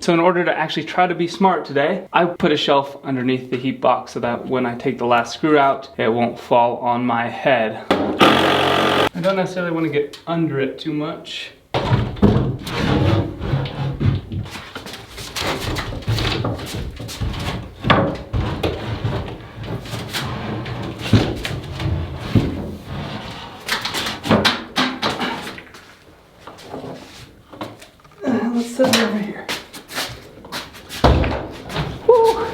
So in order to actually try to be smart today, I put a shelf underneath the heat box so that when I take the last screw out, it won't fall on my head. I don't necessarily want to get under it too much. Let's set it over here. Woo.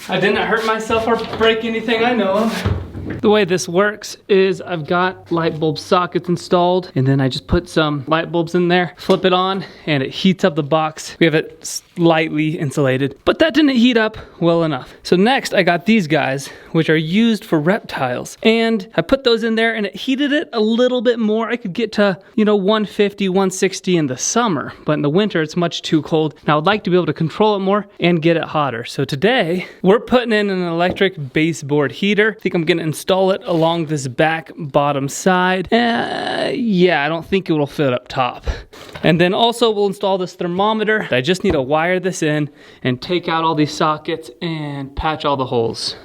I didn't hurt myself or break anything I know of. The way this works is I've got light bulb sockets installed, and then I just put some light bulbs in there, flip it on, and it heats up the box. We have it slightly insulated, but that didn't heat up well enough. So next I got these guys, which are used for reptiles, and I put those in there and it heated it a little bit more. I could get to, 150, 160 in the summer, but in the winter it's much too cold. And I would like to be able to control it more and get it hotter. So today we're putting in an electric baseboard heater. I think I'm gonna install it along this back bottom side. Yeah, I don't think it will fit up top. And then also we'll install this thermometer. I just need to wire this in and take out all these sockets and patch all the holes.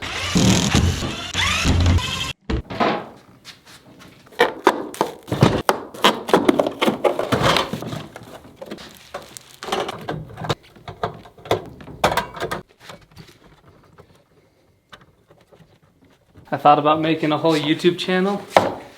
I thought about making a whole YouTube channel,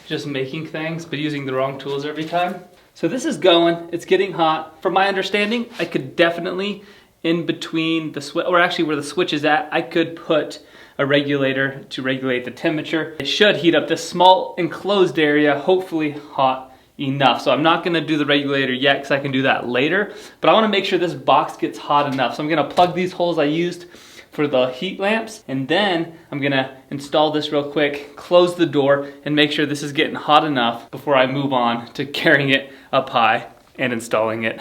just making things, but using the wrong tools every time. So this is going, it's getting hot. From my understanding, I could definitely, in between the switch, or actually where the switch is at, I could put a regulator to regulate the temperature. It should heat up this small enclosed area, hopefully hot enough. So I'm not gonna do the regulator yet because I can do that later, but I wanna make sure this box gets hot enough. So I'm gonna plug these holes I used for the heat lamps, and then I'm gonna install this real quick, close the door, and make sure this is getting hot enough before I move on to carrying it up high and installing it.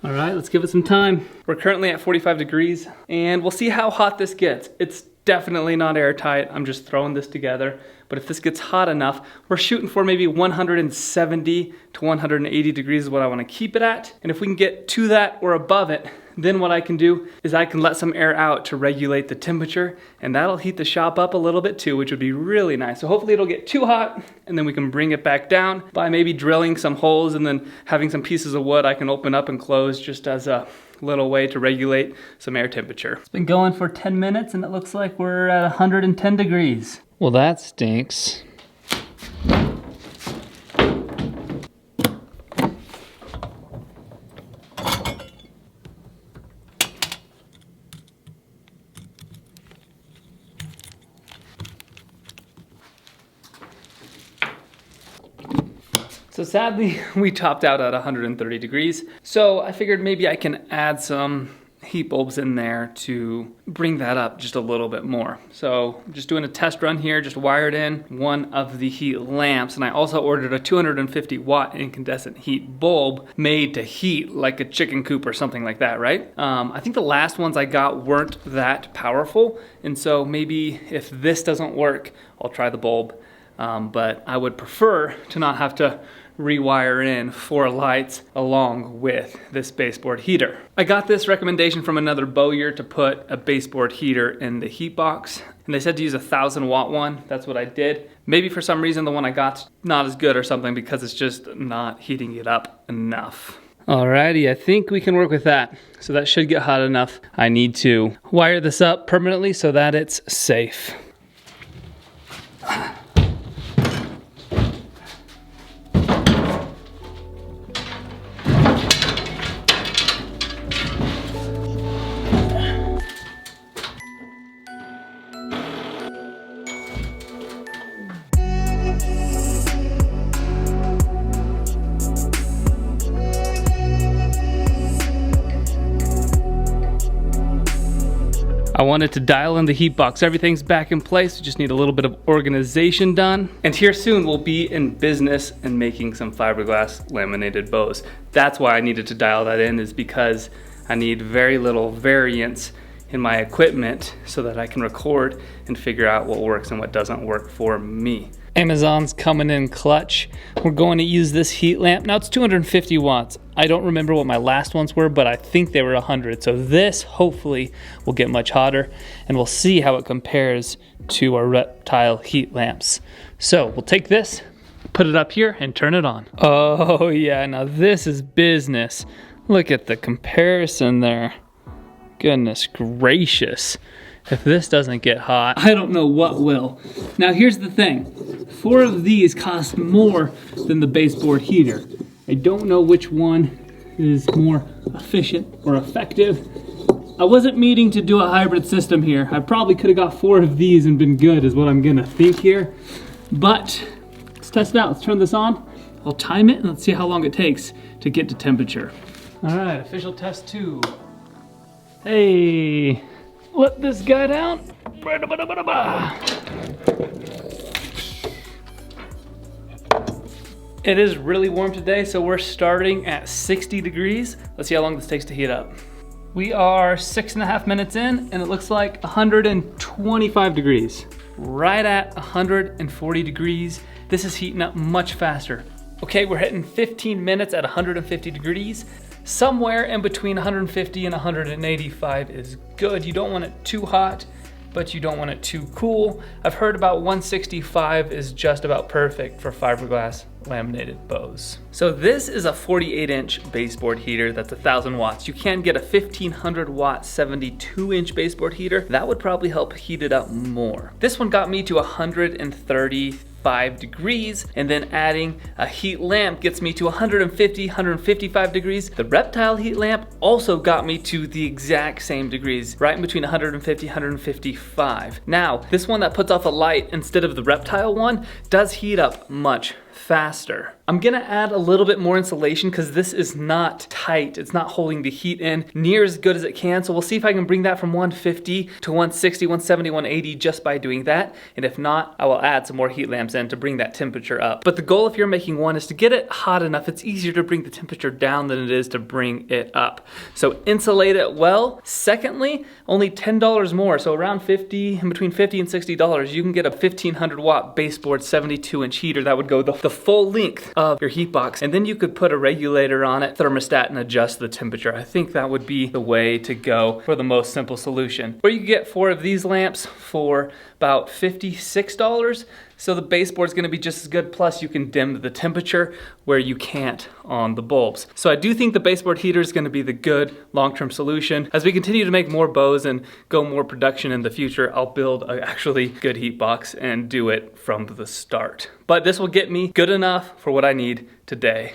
All right, let's give it some time. We're currently at 45 degrees and we'll see how hot this gets. It's definitely not airtight. I'm just throwing this together. But if this gets hot enough, we're shooting for maybe 170 to 180 degrees is what I want to keep it at. And if we can get to that or above it, then what I can do is I can let some air out to regulate the temperature, and that'll heat the shop up a little bit too, which would be really nice. So hopefully it'll get too hot, and then we can bring it back down by maybe drilling some holes and then having some pieces of wood I can open up and close just as a little way to regulate some air temperature. It's been going for 10 minutes and it looks like we're at 110 degrees. Well, that stinks. So sadly, we topped out at 130 degrees. So I figured maybe I can add some heat bulbs in there to bring that up just a little bit more. So I'm just doing a test run here, just wired in one of the heat lamps, and I also ordered a 250 watt incandescent heat bulb made to heat like a chicken coop or something like that, right? I think the last ones I got weren't that powerful, and so maybe if this doesn't work, I'll try the bulb. But I would prefer to not have to rewire in 4 lights along with this baseboard heater. I got this recommendation from another bowyer to put a baseboard heater in the heat box, and they said to use a 1,000 watt one. That's what I did. Maybe for some reason the one I got's not as good or something because it's just not heating it up enough. Alrighty, I think we can work with that. So that should get hot enough. I need to wire this up permanently so that it's safe. I wanted to dial in the heat box. Everything's back in place. We just need a little bit of organization done. And here soon we'll be in business and making some fiberglass laminated bows. That's why I needed to dial that in, is because I need very little variance in my equipment so that I can record and figure out what works and what doesn't work for me. Amazon's coming in clutch. We're going to use this heat lamp. Now it's 250 watts. I don't remember what my last ones were, but I think they were 100. So this hopefully will get much hotter, and we'll see how it compares to our reptile heat lamps. So we'll take this, put it up here, and turn it on. Oh yeah, now this is business. Look at the comparison there. Goodness gracious. If this doesn't get hot, I don't know what will. Now here's the thing. 4 of these cost more than the baseboard heater. I don't know which one is more efficient or effective. I wasn't meaning to do a hybrid system here. I probably could have got 4 of these and been good, is what I'm gonna think here. But let's test it out. Let's turn this on. I'll time it and let's see how long it takes to get to temperature. All right, official test 2. Hey. Let this guy down. It is really warm today, so we're starting at 60 degrees. Let's see how long this takes to heat up. We are 6.5 minutes in, and it looks like 125 degrees. Right at 140 degrees. This is heating up much faster. Okay, we're hitting 15 minutes at 150 degrees. Somewhere in between 150 and 185 is good. You don't want it too hot, but you don't want it too cool. I've heard about 165 is just about perfect for fiberglass laminated bows. So this is a 48-inch baseboard heater that's 1,000 watts. You can get a 1,500 watt 72-inch baseboard heater. That would probably help heat it up more. This one got me to 135 degrees, and then adding a heat lamp gets me to 150, 155 degrees. The reptile heat lamp also got me to the exact same degrees, right in between 150, 155. Now, this one that puts off a light instead of the reptile one does heat up much faster. I'm gonna add a little bit more insulation because this is not tight. It's not holding the heat in near as good as it can. So we'll see if I can bring that from 150 to 160, 170, 180 just by doing that. And if not, I will add some more heat lamps in to bring that temperature up. But the goal if you're making one is to get it hot enough. It's easier to bring the temperature down than it is to bring it up. So insulate it well. Secondly, only $10 more. So around 50, in between 50 and $60, you can get a 1,500 watt baseboard 72-inch heater that would go the full length of your heat box, and then you could put a regulator on it, thermostat, and adjust the temperature. I think that would be the way to go for the most simple solution. Or you could get 4 of these lamps for about $56. So the baseboard is going to be just as good, plus you can dim the temperature where you can't on the bulbs. So I do think the baseboard heater is going to be the good long-term solution. As we continue to make more bows and go more production in the future, I'll build an actually good heat box and do it from the start. But this will get me good enough for what I need today.